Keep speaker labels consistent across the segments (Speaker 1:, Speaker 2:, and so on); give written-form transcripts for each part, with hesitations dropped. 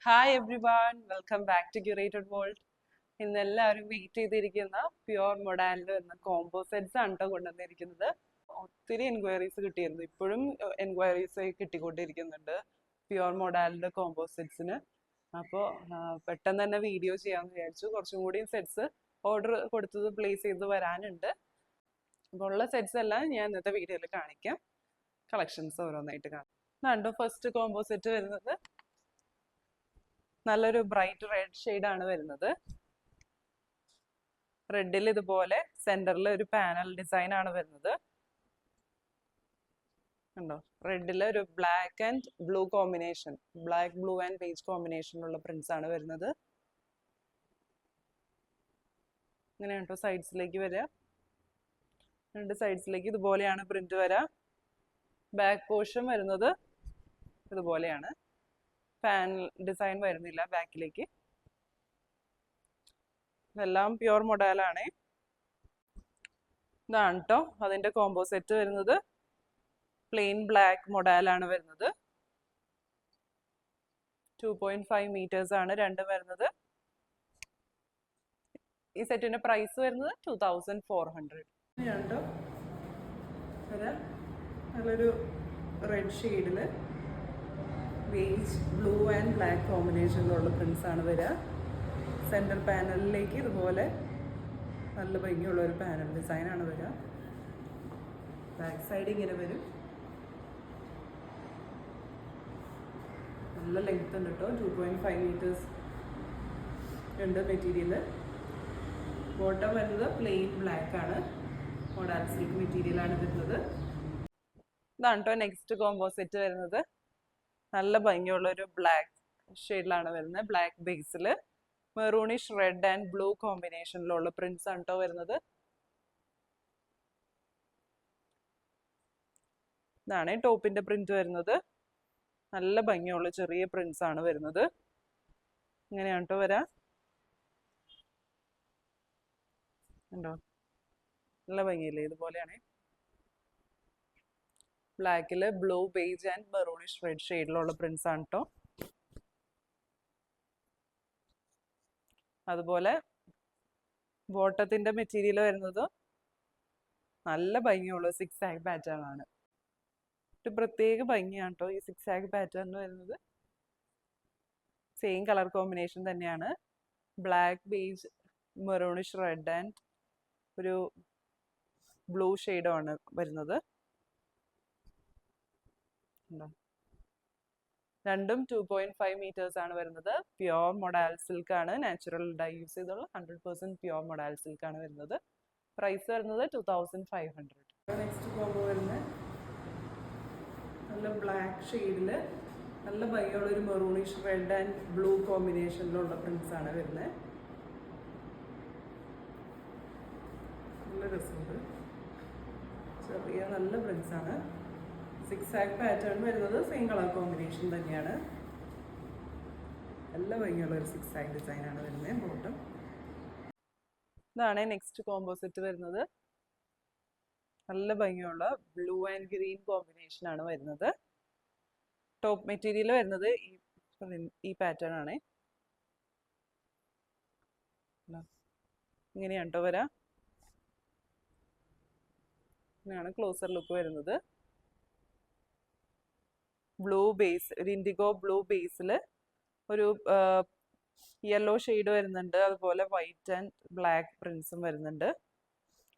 Speaker 1: Hi everyone, welcome back to curated world. ഇന്ന് എല്ലാവരും wait ചെയ്തിരിക്കുന്ന പ്യുവർ മൊഡാലിന്റെ എന്ന കോംബോ സെറ്റ്സ് ആണ് കേട്ടോ കൊണ്ടുവന്നിരിക്കുന്നത്. ഒത്തിരി എൻക്വയറീസ് കിട്ടിയിരുന്നു, ഇപ്പോഴും എൻക്വയറീസ് കിട്ടിക്കൊണ്ടിരിക്കുന്നുണ്ട് പ്യുവർ മൊഡാലിന്റെ കോംബോ സെറ്റ്സിന്. അപ്പോൾ പെട്ടെന്ന് തന്നെ വീഡിയോ ചെയ്യാമെന്ന് വിചാരിച്ചു. കുറച്ചും കൂടി സെറ്റ്സ് ഓർഡർ കൊടുത്തത് പ്ലേസ് ചെയ്ത് വരാനുണ്ട്. അപ്പോൾ ഉള്ള സെറ്റ്സ് എല്ലാം ഞാൻ ഇന്നത്തെ വീഡിയോയിൽ കാണിക്കാം. കളക്ഷൻസ് ഓരോന്നായിട്ട് കാണാം. കണ്ടോ, ഫസ്റ്റ് കോംബോ സെറ്റ് വരുന്നത് നല്ലൊരു ബ്രൈറ്റ് റെഡ് ഷെയ്ഡ് ആണ് വരുന്നത്. റെഡിൽ ഇതുപോലെ സെന്ററിൽ ഒരു പാനൽ ഡിസൈൻ ആണ് വരുന്നത്. കണ്ടോ, റെഡിൽ ഒരു black and blue combination, black blue and beige കോമ്പിനേഷനുള്ള പ്രിന്റ്സ് ആണ് വരുന്നത്. ഇങ്ങനെയാണ് കേട്ടോ സൈഡ്സിലേക്ക് വരിക. രണ്ട് സൈഡ്സിലേക്ക് ഇതുപോലെയാണ് പ്രിന്റ് വരിക. ബാക്ക് പോർഷൻ വരുന്നത് ഇതുപോലെയാണ്. പാനൽ ഡിസൈൻ വരുന്നില്ല ബാക്കിലേക്ക്. ഇതെല്ലാം പ്യുവർ മൊഡാലാണ്. ഇതാണ് കേട്ടോ അതിന്റെ കോംബോ സെറ്റ് വരുന്നത്. പ്ലെയിൻ ബ്ലാക്ക് മൊഡാലാണ് വരുന്നത്. 2.5 മീറ്റേഴ്സ് ആണ് രണ്ടും വരുന്നത്. ഈ സെറ്റിന്റെ പ്രൈസ് വരുന്നത് 2400. നല്ലൊരു റെഡ് ഷെയ്ഡില് ബേജ് ബ്ലൂ ആൻഡ് ബ്ലാക്ക് കോമ്പിനേഷനിലുള്ള പ്രിന്റ്സ് ആണ് വരിക. സെന്റർ പാനലിലേക്ക് ഇതുപോലെ നല്ല ഭംഗിയുള്ള ഒരു പാനൽ ഡിസൈൻ ആണ് വരിക. ബാക്ക് സൈഡ് ഇങ്ങനെ വരും. നല്ല ലെങ്ത് ഉണ്ട് കേട്ടോ, 2.5 മീറ്റേഴ്സ് ഉണ്ട് മെറ്റീരിയൽ. ബോട്ടം വരുന്നത് പ്ലെയിൻ ബ്ലാക്ക് ആണ്, മോഡൽ സിൽക്ക് മെറ്റീരിയൽ ആണ് വരുന്നത്. ഇതാണ് കേട്ടോ നെക്സ്റ്റ് കോംബോ സെറ്റ് വരുന്നത്. നല്ല ഭംഗിയുള്ള ഒരു ബ്ലാക്ക് ഷെയ്ഡിലാണ് വരുന്നത്. ബ്ലാക്ക് ബേസിൽ മെറൂണിഷ് റെഡ് ആൻഡ് ബ്ലൂ കോമ്പിനേഷനിലുള്ള പ്രിന്റ്സ് ആണ് കേട്ടോ വരുന്നത്. ഇതാണ് ടോപ്പിന്റെ പ്രിന്റ് വരുന്നത്. നല്ല ഭംഗിയുള്ള ചെറിയ പ്രിന്റ്സ് ആണ് വരുന്നത്. ഇങ്ങനെയാണ് കേട്ടോ വരാ. ഉണ്ടോ, നല്ല ഭംഗിയില്ലേ, ഇതുപോലെയാണ്. ബ്ലാക്കില് blue beige and maroonish red ഷെയ്ഡിലുള്ള പ്രിന്റ്സ് ആണ് കേട്ടോ. അതുപോലെ ബോട്ടത്തിന്റെ മെറ്റീരിയൽ വരുന്നത് നല്ല ഭംഗിയുള്ള 6 ആഗ് പാറ്റേൺ ആണ്. ഒരു പ്രത്യേക ഭംഗിയാണ് കേട്ടോ ഈ 6 ആഗ് പാറ്റേൺ വരുന്നത്. സെയിം കളർ കോമ്പിനേഷൻ തന്നെയാണ്. Black beige maroonish red and ഒരു ബ്ലൂ ഷെയ്ഡാണ് വരുന്നത്. രണ്ടും 2.5 മീറ്റേഴ്സ് ആണ് വരുന്നത്. പ്യുവർ മൊഡാൽ സിൽക്ക് ആണ്, നാച്ചുറൽ ഡൈ യൂസ് ചെയ്തുള്ള 100% പ്യുവർ മൊഡാൽ സിൽക്ക് ആണ് വരുന്നത്. പ്രൈസ് വരുന്നത് 2500. നെക്സ്റ്റ് കോംബോ വരുന്നത് നല്ല ബ്ലാക്ക് ഷെയ്ഡില് നല്ല ഭംഗിയുള്ള ഒരു മെറൂണിഷ് റെഡ് ആൻഡ് ബ്ലൂ കോമ്പിനേഷനിലുള്ള പ്രിന്റ്സ് ആണ് വരുന്നത്. നല്ല രസമുണ്ട്, ചെറിയ നല്ല പ്രിന്റ്സ് ആണ്. 6 ആഗ് പാറ്റേൺ വരുന്നത് സെയിം കളർ കോമ്പിനേഷൻ തന്നെയാണ്. നല്ല ഭംഗിയുള്ള ഒരു 6 ആഗ് ഡിസൈൻ ആണ് വരുന്നത്. ബോട്ടം ഇതാണ് നെക്സ്റ്റ് കോംബോ സെറ്റ് വരുന്നത്. നല്ല ഭംഗിയുള്ള ബ്ലൂ ആൻഡ് ഗ്രീൻ കോമ്പിനേഷൻ ആണ് വരുന്നത്. ടോപ്പ് മെറ്റീരിയൽ വരുന്നത് ഈ പാറ്റേൺ ആണ്. ഇങ്ങനെയാണ് കേട്ടോ വരാ. ഇങ്ങനെയാണ് ക്ലോസർ ലുക്ക് വരുന്നത്. ബ്ലൂ ബേസ്, ഒരു ഇൻഡിഗോ ബ്ലൂ ബേസിൽ ഒരു യെല്ലോ ഷെയ്ഡ് വരുന്നുണ്ട്. അതുപോലെ വൈറ്റ് ആൻഡ് ബ്ലാക്ക് പ്രിന്റ്സും വരുന്നുണ്ട്.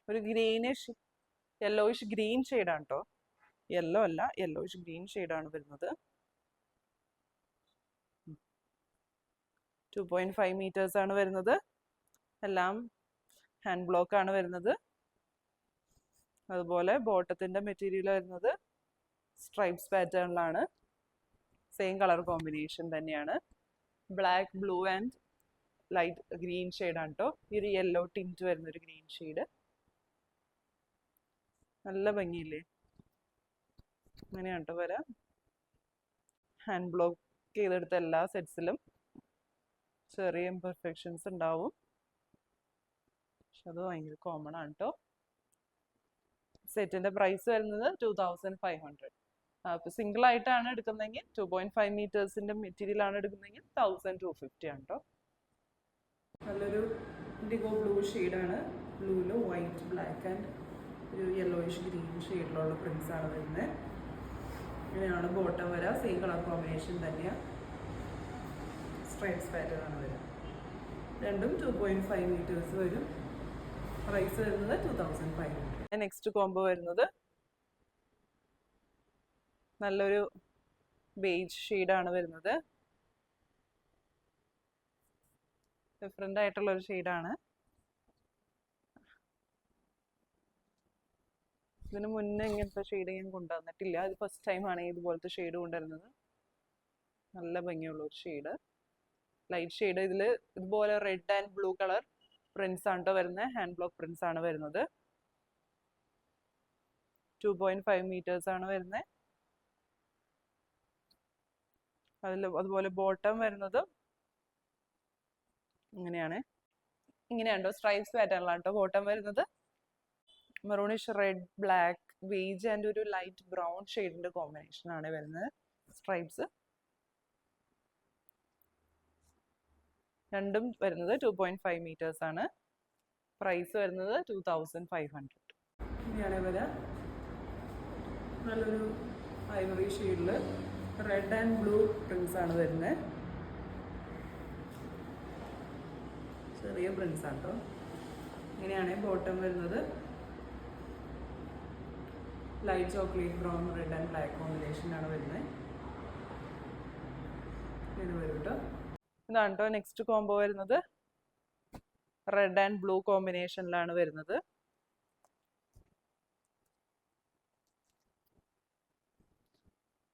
Speaker 1: ഒരു ഗ്രീനിഷ് യെല്ലോയിഷ് ഗ്രീൻ ഷെയ്ഡാണ് കേട്ടോ, യെല്ലോ അല്ല, യെല്ലോയിഷ് ഗ്രീൻ ഷെയ്ഡാണ് വരുന്നത്. 2.5 മീറ്റേഴ്സ് ആണ് വരുന്നത്. എല്ലാം ഹാൻഡ് ബ്ലോക്ക് ആണ് വരുന്നത്. അതുപോലെ ബോട്ടത്തിന്റെ മെറ്റീരിയൽ വരുന്നത് സ്ട്രൈപ്സ് പാറ്റേണിലാണ്. സെയിം കളർ കോമ്പിനേഷൻ തന്നെയാണ്. Black blue and light green ഷെയ്ഡാണ് കേട്ടോ. ഈ ഒരു യെല്ലോ ടിൻറ്റ് വരുന്നൊരു ഗ്രീൻ ഷെയ്ഡ്. നല്ല ഭംഗിയില്ലേ, അങ്ങനെയാണ് കേട്ടോ വരാം. ഹാൻഡ് ബ്ലോക്ക് ചെയ്തെടുത്ത എല്ലാ സെറ്റ്സിലും ചെറിയ ഇംപെർഫെക്ഷൻസ് ഉണ്ടാവും, പക്ഷെ അത് ഭയങ്കര കോമൺ ആണ് കേട്ടോ. സെറ്റിന്റെ പ്രൈസ് വരുന്നത് 2500. അപ്പോൾ സിംഗിൾ ആയിട്ടാണ് എടുക്കുന്നതെങ്കിൽ 2.5 മീറ്റേഴ്സിൻ്റെ മെറ്റീരിയൽ ആണ് എടുക്കുന്നതെങ്കിൽ 1250 ആണ് കേട്ടോ. നല്ലൊരു ഇൻഡിഗോ ബ്ലൂ ഷെയ്ഡാണ്. ബ്ലൂവിൽ വൈറ്റ്, ബ്ലാക്ക് ആൻഡ് ഒരു യെല്ലോയിഷ് ഗ്രീൻ ഷെയ്ഡിലുള്ള പ്രിൻസ് ആണ് വരുന്നത്. ഇങ്ങനെയാണ് ബോട്ടം വരിക. സെയിം കളർ കോമ്പിനേഷൻ തന്നെയാണ്. സ്ട്രൈപ്സ് പാറ്റേൺ ആണ് വരിക. രണ്ടും 2.5 മീറ്റേഴ്സ് വരും. പ്രൈസ് വരുന്നത് 2500. നെക്സ്റ്റ് കോംബോ വരുന്നത് നല്ലൊരു ബേജ് ഷെയ്ഡാണ് വരുന്നത്. ഡിഫറെൻ്റ് ആയിട്ടുള്ളൊരു ഷെയ്ഡാണ്. ഇതിന് മുന്നേ ഇങ്ങനത്തെ ഷെയ്ഡ് ഞാൻ കൊണ്ടുവന്നിട്ടില്ല. ഇത് ഫസ്റ്റ് ടൈമാണ് ഇതുപോലത്തെ ഷെയ്ഡ് കൊണ്ടുവരുന്നത്. നല്ല ഭംഗിയുള്ള ഒരു ഷെയ്ഡ്, ലൈറ്റ് ഷെയ്ഡ്. ഇതിൽ ഇതുപോലെ red and blue colour Prince ആണ് കേട്ടോ വരുന്നത്. ഹാൻഡ് ബ്ലോക്ക് പ്രിൻസ് ആണ് വരുന്നത്. 2.5 മീറ്റേഴ്സ് ആണ് വരുന്നത്. അതുപോലെ ബോട്ടം വരുന്നത് ഇങ്ങനെയാണ്. ഇങ്ങനെയാണോ സ്ട്രൈപ്സ് പാറ്റേണിലാണ് കേട്ടോ ബോട്ടം വരുന്നത്. Maroonish red, black, beige and ഒരു ലൈറ്റ് ബ്രൗൺ ഷെയ്ഡിന്റെ കോമ്പിനേഷൻ ആണ് വരുന്നത്. സ്ട്രൈപ്സ് രണ്ടും വരുന്നത് 2.5 മീറ്റേഴ്സ് ആണ്. പ്രൈസ് വരുന്നത് 2500. ഇങ്ങനെയാണ് വരിക. നല്ലൊരു ഐവറി ഷെയ്ഡിൽ റെഡ് ആൻഡ് ബ്ലൂ പ്രിൻസ് ആണ് വരുന്നത്. ചെറിയ പ്രിൻസ് ആണ് കേട്ടോ. ഇങ്ങനെയാണ് ബോട്ടം വരുന്നത്. Light chocolate brown, red and black കോമ്പിനേഷനാണ് വരുന്നത്. ഇങ്ങനെ വരും കേട്ടോ. ഇതാണ് കേട്ടോ നെക്സ്റ്റ് കോംബോ വരുന്നത്. റെഡ് ആൻഡ് ബ്ലൂ കോമ്പിനേഷനിലാണ് വരുന്നത്.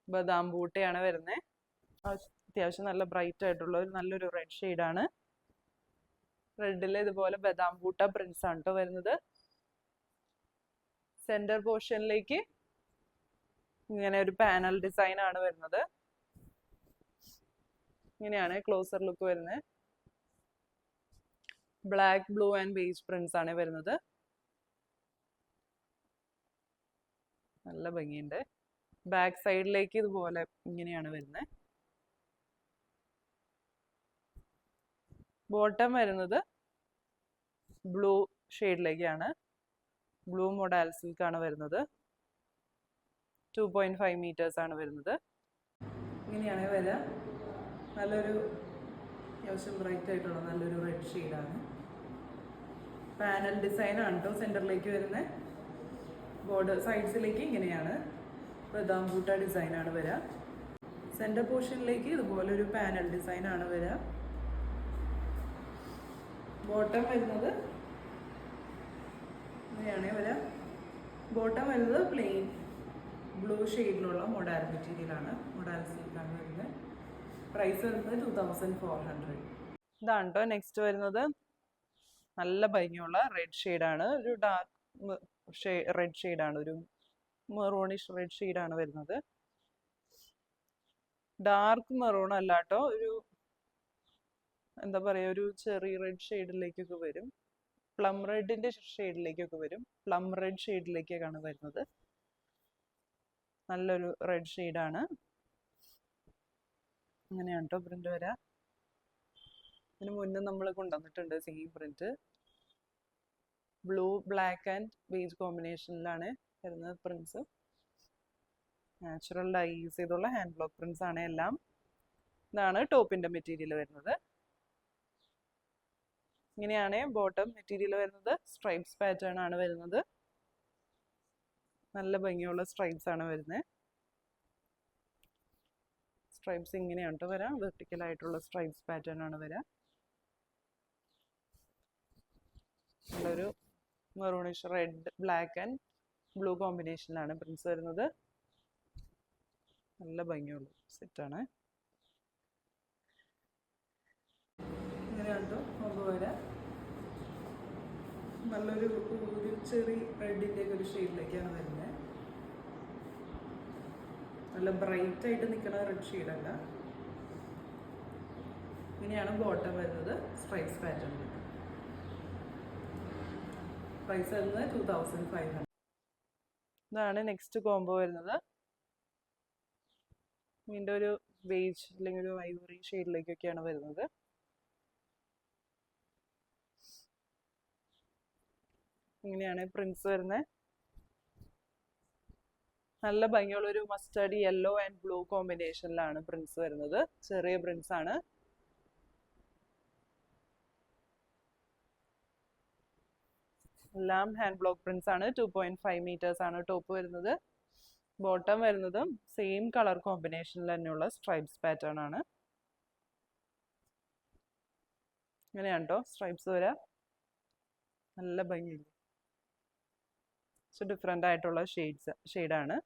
Speaker 1: ബദാം ബൂട്ടയാണ് വരുന്നത്. അത്യാവശ്യം നല്ല ബ്രൈറ്റ് ആയിട്ടുള്ള ഒരു നല്ലൊരു റെഡ് ഷെയ്ഡാണ്. റെഡിൽ ഇതുപോലെ ബദാം ബൂട്ട പ്രിൻസ് ആണ് കേട്ടോ വരുന്നത്. സെന്റർ പോർഷനിലേക്ക് ഇങ്ങനെ ഒരു പാനൽ ഡിസൈൻ ആണ് വരുന്നത്. ഇങ്ങനെയാണ് ക്ലോസർ ലുക്ക് വരുന്നത്. Black, blue and beige Prince ആണ് വരുന്നത്. നല്ല ഭംഗിയുണ്ട്. ബാക്ക് സൈഡിലേക്ക് ഇതുപോലെ ഇങ്ങനെയാണ് വരുന്നത്. ബോട്ടം വരുന്നത് ബ്ലൂ ഷെയ്ഡിലേക്കാണ്. ബ്ലൂ മൊഡാൽ സിൽക്ക് ആണ് വരുന്നത്. 2.5 മീറ്റേഴ്സ് ആണ് വരുന്നത്. ഇങ്ങനെയാണ് വരിക. നല്ലൊരു അത്യാവശ്യം ബ്രൈറ്റ് ആയിട്ടുള്ള നല്ലൊരു റെഡ് ഷെയ്ഡാണ്. പാനൽ ഡിസൈൻ ആണ് കേട്ടോ സെൻറ്ററിലേക്ക് വരുന്നത്. ബോർഡർ സൈഡ്സിലേക്ക് ഇങ്ങനെയാണ് ബദാം ബൂട്ട ഡിസൈൻ ആണ് വരിക. സെൻറ്റർ പോർഷനിലേക്ക് ഇതുപോലെ ഒരു പാനൽ ഡിസൈൻ ആണ് വരിക. ബോട്ടം വരുന്നത് ഇങ്ങനെയാണ് വരിക. ബോട്ടം വരുന്നത് പ്ലെയിൻ ബ്ലൂ ഷെയ്ഡിലുള്ള മൊഡാൽ മെറ്റീരിയലാണ്. മൊഡാൽ സിൽക്കാണ് വരുന്നത്. പ്രൈസ് വരുന്നത് 2400. ഇതാണ് കേട്ടോ നെക്സ്റ്റ് വരുന്നത്. നല്ല ഭംഗിയുള്ള റെഡ് ഷെയ്ഡാണ്. ഒരു ഡാർക്ക് റെഡ് ഷെയ്ഡാണ്. ഒരു മെറൂണിഷ് റെഡ് ഷെയ്ഡാണ് വരുന്നത്. ഡാർക്ക് മെറൂൺ അല്ല കേട്ടോ. ഒരു എന്താ പറയുക, ഒരു ചെറിയ റെഡ് ഷെയ്ഡിലേക്കൊക്കെ വരും. പ്ലം റെഡിന്റെ ഷെയ്ഡിലേക്കൊക്കെ വരും. പ്ലം റെഡ് ഷെയ്ഡിലേക്കാണ് വരുന്നത്. നല്ലൊരു റെഡ് ഷെയ്ഡാണ്. അങ്ങനെയാണ് കേട്ടോ പ്രിന്റ് വരാം. ഇതിന് മുന്നേ നമ്മൾ കൊണ്ടുവന്നിട്ടുണ്ട് same print. Blue, black and beige കോമ്പിനേഷനിലാണ് വരുന്നത് പ്രിന്റ്സ്. നാച്ചുറൽ ഡൈ യൂസ് ചെയ്തുള്ള ഹാൻഡ് ബ്ലോക്ക് പ്രിന്റ്സ് ആണ് എല്ലാം. ഇതാണ് ടോപ്പിന്റെ മെറ്റീരിയൽ വരുന്നത്. ഇങ്ങനെയാണ് ബോട്ടം മെറ്റീരിയൽ വരുന്നത്. സ്ട്രൈപ്സ് പാറ്റേൺ ആണ് വരുന്നത്. നല്ല ഭംഗിയുള്ള സ്ട്രൈപ്സ് ആണ് വരുന്നത്. സ്ട്രൈപ്സ് ഇങ്ങനെയാണ് കേട്ടോ വരാം. വെർട്ടിക്കൽ ആയിട്ടുള്ള സ്ട്രൈപ്സ് പാറ്റേൺ ആണ് വരാം. നല്ലൊരു maroonish red, black and blue കോമ്പിനേഷനിലാണ് പ്രിന്റ്സ് വരുന്നത്. നല്ല ഭംഗിയുള്ള സെറ്റാണ്. ഇങ്ങനെയാണ് കേട്ടോ കോംബോ വരാം. നല്ലൊരു ചെറി റെഡിൻ്റെ ഒരു ഷെയ്ഡിലേക്കാണ് വരുന്നത്. നല്ല ബ്രൈറ്റ് ആയിട്ട് നിൽക്കുന്ന റെഡ് ഷെയ്ഡല്ല. ഇങ്ങനെയാണ് ബോട്ടം വരുന്നത്. Stripes pattern. പ്രൈസ് വരുന്നത് 2500. ഇതാണ് നെക്സ്റ്റ് കോംബോ വരുന്നത്. ഇതിൻ്റെ ഒരു ബേജ് അല്ലെങ്കിൽ ഒരു ഐവറി ഷെയ്ഡിലേക്കൊക്കെയാണ് വരുന്നത്. ഇങ്ങനെയാണ് പ്രിന്റ്സ് വരുന്നത്. നല്ല ഭംഗിയുള്ള ഒരു മസ്റ്റർഡ് യെല്ലോ ആൻഡ് ബ്ലൂ കോമ്പിനേഷനിലാണ് പ്രിന്റ്സ് വരുന്നത്. ചെറിയ പ്രിന്റ്സ് ആണ്. എല്ലാം ഹാൻഡ് ബ്ലോക്ക് പ്രിന്റ്സ് ആണ്. 2.5 meters ആണ് ടോപ്പ് വരുന്നത്. ബോട്ടം വരുന്നതും സെയിം കളർ കോമ്പിനേഷനിൽ തന്നെയുള്ള സ്ട്രൈപ്സ് പാറ്റേൺ ആണ്. ഇങ്ങനെയാണ് കേട്ടോ സ്ട്രൈപ്സ് വരാം. നല്ല ഭംഗിയില്ല, ഡിഫറെൻ്റ് ആയിട്ടുള്ള ഷെയ്ഡാണ്.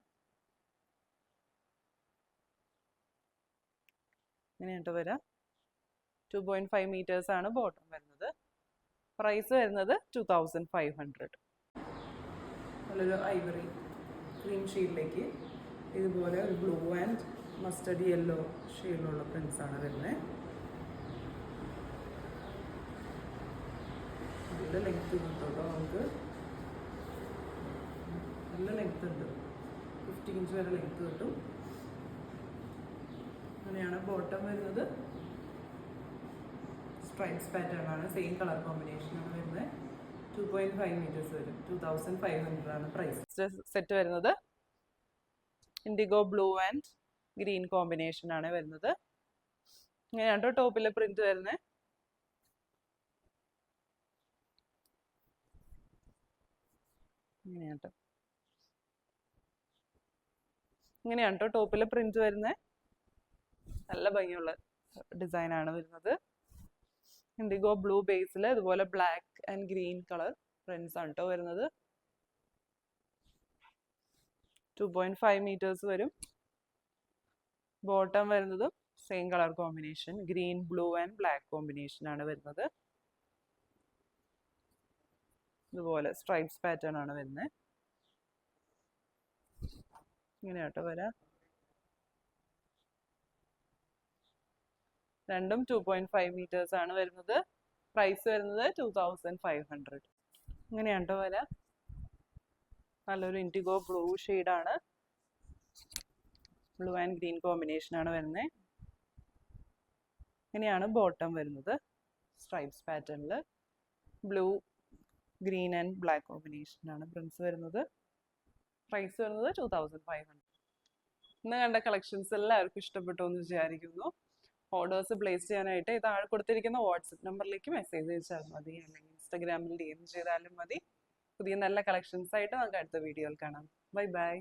Speaker 1: ഇങ്ങനെയാട്ടോ വരാം. 2.5 meters ആണ് ബോട്ടം വരുന്നത്. പ്രൈസ് വരുന്നത് 2500. നല്ലൊരു ഐവറി ക്രീം ഷെയ്ഡിലേക്ക് ഇതുപോലെ ഒരു ബ്ലൂ ആൻഡ് മസ്റ്റർഡ് യെല്ലോ ഷെയ്ഡിലുള്ള പ്രിന്റ്സ് ആണ് വരുന്നത്. നല്ല ലെങ്ത് കിട്ടും നമുക്ക്. നല്ല ലെങ്ത് ഉണ്ട്, 50 inch വരെ ലെങ്ത് കിട്ടും. അങ്ങനെയാണ് ബോട്ടം വരുന്നത്. സ്ട്രൈപ്സ് പാറ്റേൺ ആണ്, സെയിം കളർ കോമ്പിനേഷൻ ആണ് വരുന്നത്. 2.5 meters വരും. 2500 ആണ് പ്രൈസ്. സെറ്റ് വരുന്നത് IndiGo blue and green combination ആണ് വരുന്നത്. ഇങ്ങനെയാണ് കേട്ടോ ടോപ്പിലെ പ്രിന്റ് വരുന്നത്. ഇങ്ങനെയാണ് കേട്ടോ ടോപ്പിലെ പ്രിന്റ് വരുന്നത്. നല്ല ഭംഗിയുള്ള ഡിസൈൻ ആണ് വരുന്നത്. ഇൻഡിഗോ ബ്ലൂ ബേസിൽ അതുപോലെ black and green colour prints ആണ് കേട്ടോ വരുന്നത്. 2.5 meters വരും. ബോട്ടം വരുന്നതും same colour combination, green blue and black combination ആണ് വരുന്നത്. ഇതുപോലെ സ്ട്രൈപ്സ് പാറ്റേൺ ആണ് വരുന്നത്. ഇങ്ങനെയാട്ടോ വരാം. രണ്ടും 2.5 meters ആണ് വരുന്നത്. പ്രൈസ് വരുന്നത് 2500. ഇങ്ങനെയാണ് കേട്ടോ വരാം. നല്ലൊരു ഇൻഡിഗോ ബ്ലൂ ഷെയ്ഡാണ്. ബ്ലൂ ആൻഡ് ഗ്രീൻ കോമ്പിനേഷൻ ആണ് വരുന്നത്. ഇങ്ങനെയാണ് ബോട്ടം വരുന്നത്. സ്ട്രൈപ്സ് പാറ്റേണിൽ blue green and black combination ആണ് പ്രിന്റ്സ് വരുന്നത്. പ്രൈസ് വരുന്നത് 2500. ഇന്ന് കണ്ട കളക്ഷൻസ് എല്ലാവർക്കും ഇഷ്ടപ്പെട്ടു എന്ന് വിചാരിക്കുന്നു. ഓർഡേഴ്സ് പ്ലേസ് ചെയ്യാനായിട്ട് താഴെ കൊടുത്തിരിക്കുന്ന വാട്സപ്പ് നമ്പറിലേക്ക് മെസ്സേജ് അയച്ചാൽ മതി, അല്ലെങ്കിൽ ഇൻസ്റ്റാഗ്രാമിൽ DM ചെയ്താലും മതി. പുതിയ നല്ല കളക്ഷൻസ് ആയിട്ട് നമുക്ക് അടുത്ത വീഡിയോയിൽ കാണാം. Bye bye.